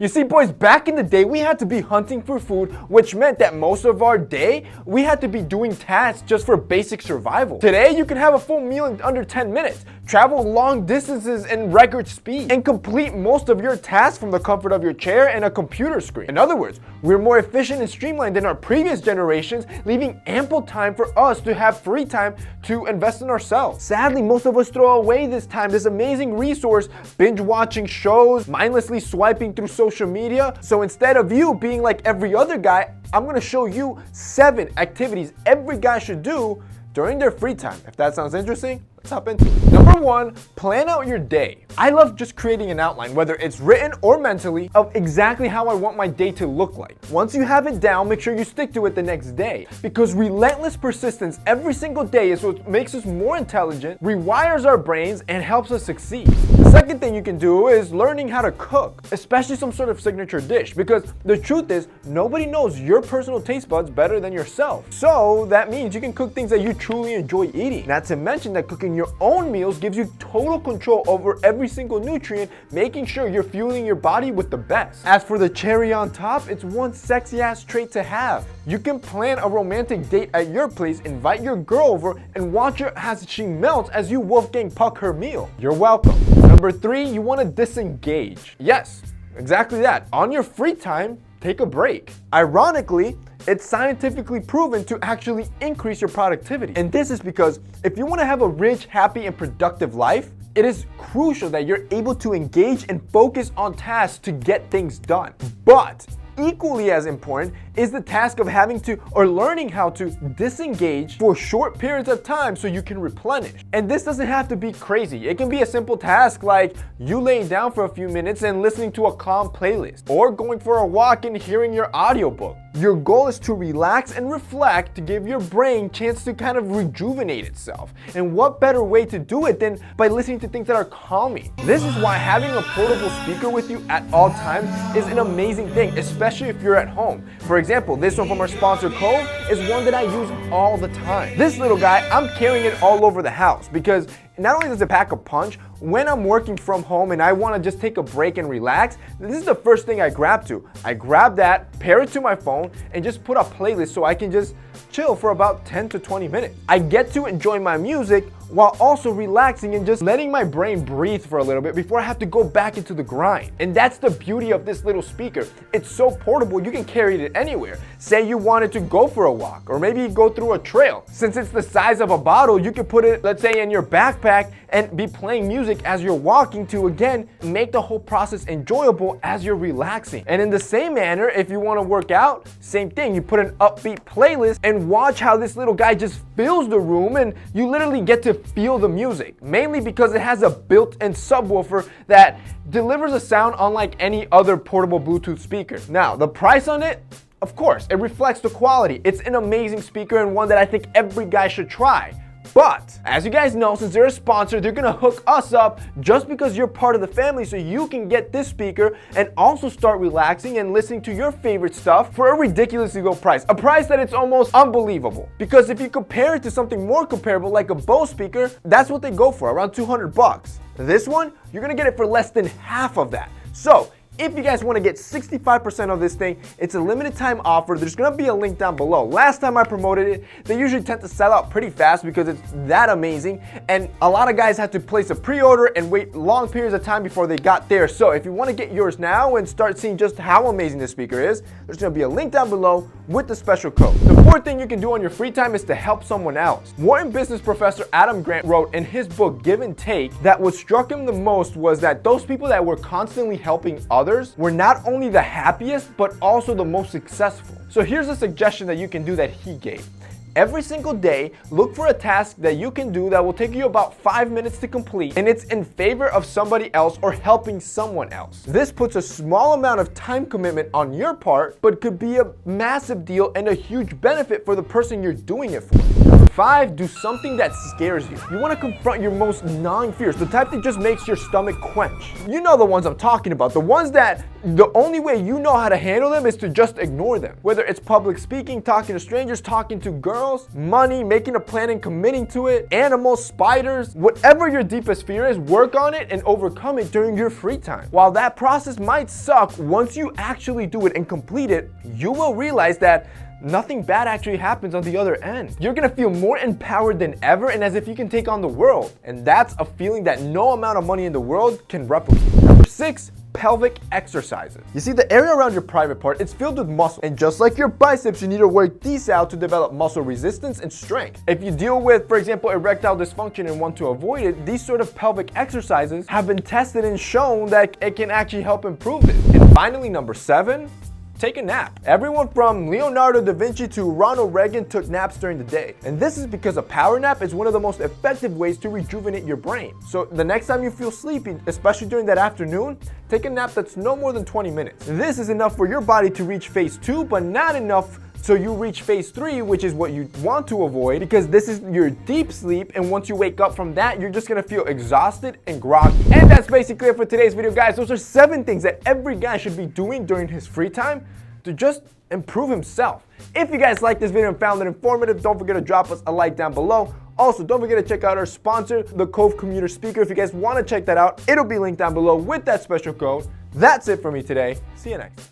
You see, boys, back in the day, we had to be hunting for food, which meant that most of our day, we had to be doing tasks just for basic survival. Today, you can have a full meal in under 10 minutes, travel long distances in record speed, and complete most of your tasks from the comfort of your chair and a computer screen. In other words, we're more efficient and streamlined than our previous generations, leaving ample time for us to have free time to invest in ourselves. Sadly, most of us throw away this time, this amazing resource, binge watching shows, mindlessly swiping through social media. So instead of you being like every other guy, I'm gonna show you 7 activities every guy should do during their free time. If that sounds interesting, let's hop into it. Number 1, plan out your day. I love just creating an outline, whether it's written or mentally, of exactly how I want my day to look like. Once you have it down, make sure you stick to it the next day, because relentless persistence every single day is what makes us more intelligent, rewires our brains, and helps us succeed. The second thing you can do is learning how to cook, especially some sort of signature dish, because the truth is, nobody knows your personal taste buds better than yourself. So that means you can cook things that you truly enjoy eating. Not to mention that cooking your own meals gives you total control over every single nutrient, making sure you're fueling your body with the best. As for the cherry on top, it's one sexy ass trait to have. You can plan a romantic date at your place, invite your girl over, and watch her as she melts as you Wolfgang Puck her meal. You're welcome. Number 3, you want to disengage. Yes, exactly that. On your free time, take a break. Ironically, it's scientifically proven to actually increase your productivity. And this is because if you want to have a rich, happy, and productive life, it is crucial that you're able to engage and focus on tasks to get things done. But equally as important is the task of having to or learning how to disengage for short periods of time so you can replenish. And this doesn't have to be crazy. It can be a simple task like you laying down for a few minutes and listening to a calm playlist, or going for a walk and hearing your audiobook. Your goal is to relax and reflect to give your brain a chance to kind of rejuvenate itself. And what better way to do it than by listening to things that are calming? This is why having a portable speaker with you at all times is an amazing thing, especially if you're at home. For example, this one from our sponsor Cove is one that I use all the time. This little guy, I'm carrying it all over the house because not only does it pack a punch, when I'm working from home and I want to just take a break and relax, this is the first thing I grab to. I grab that, pair it to my phone, and just put a playlist so I can just chill for about 10 to 20 minutes. I get to enjoy my music while also relaxing and just letting my brain breathe for a little bit before I have to go back into the grind. And that's the beauty of this little speaker. It's so portable, you can carry it anywhere. Say you wanted to go for a walk, or maybe go through a trail. Since it's the size of a bottle, you could put it, let's say, in your backpack and be playing music as you're walking to, again, make the whole process enjoyable as you're relaxing. And in the same manner, if you want to work out, same thing. You put an upbeat playlist and watch how this little guy just fills the room, and you literally get to feel the music, mainly because it has a built-in subwoofer that delivers a sound unlike any other portable Bluetooth speaker. Now, the price on it, of course, it reflects the quality. It's an amazing speaker and one that I think every guy should try. But as you guys know, since they're a sponsor, they're gonna hook us up just because you're part of the family, so you can get this speaker and also start relaxing and listening to your favorite stuff for a ridiculously low price. A price that it's almost unbelievable. Because if you compare it to something more comparable like a Bose speaker, that's what they go for, around 200 bucks. This one, you're gonna get it for less than half of that. So if you guys want to get 65% of this thing, it's a limited time offer. There's going to be a link down below. Last time I promoted it, they usually tend to sell out pretty fast because it's that amazing. And a lot of guys had to place a pre-order and wait long periods of time before they got there. So if you want to get yours now and start seeing just how amazing this speaker is, there's going to be a link down below with the special code. The fourth thing you can do on your free time is to help someone else. Wharton business professor Adam Grant wrote in his book, Give and Take, that what struck him the most was that those people that were constantly helping others were not only the happiest, but also the most successful. So here's a suggestion that you can do that he gave. Every single day, look for a task that you can do that will take you about 5 minutes to complete, and it's in favor of somebody else or helping someone else. This puts a small amount of time commitment on your part, but could be a massive deal and a huge benefit for the person you're doing it for. Number 5, do something that scares you. You want to confront your most gnawing fears, the type that just makes your stomach quench. You know the ones I'm talking about, the ones that the only way you know how to handle them is to just ignore them. Whether it's public speaking, talking to strangers, talking to girls, money, making a plan and committing to it, animals, spiders, whatever your deepest fear is, work on it and overcome it during your free time. While that process might suck, once you actually do it and complete it, you will realize that nothing bad actually happens on the other end. You're gonna feel more empowered than ever and as if you can take on the world. And that's a feeling that no amount of money in the world can replicate. Number 6, pelvic exercises. You see, the area around your private part, it's filled with muscle. And just like your biceps, you need to work these out to develop muscle resistance and strength. If you deal with, for example, erectile dysfunction and want to avoid it, these sort of pelvic exercises have been tested and shown that it can actually help improve it. And finally, number 7, take a nap. Everyone from Leonardo da Vinci to Ronald Reagan took naps during the day. And this is because a power nap is one of the most effective ways to rejuvenate your brain. So the next time you feel sleepy, especially during that afternoon, take a nap that's no more than 20 minutes. This is enough for your body to reach phase 2, but not enough so you reach phase 3, which is what you want to avoid, because this is your deep sleep, and once you wake up from that, you're just gonna feel exhausted and groggy. And that's basically it for today's video, guys. Those are 7 things that every guy should be doing during his free time to just improve himself. If you guys liked this video and found it informative, don't forget to drop us a like down below. Also, don't forget to check out our sponsor, the Cove Commuter Speaker. If you guys want to check that out, it'll be linked down below with that special code. That's it for me today. See you next time.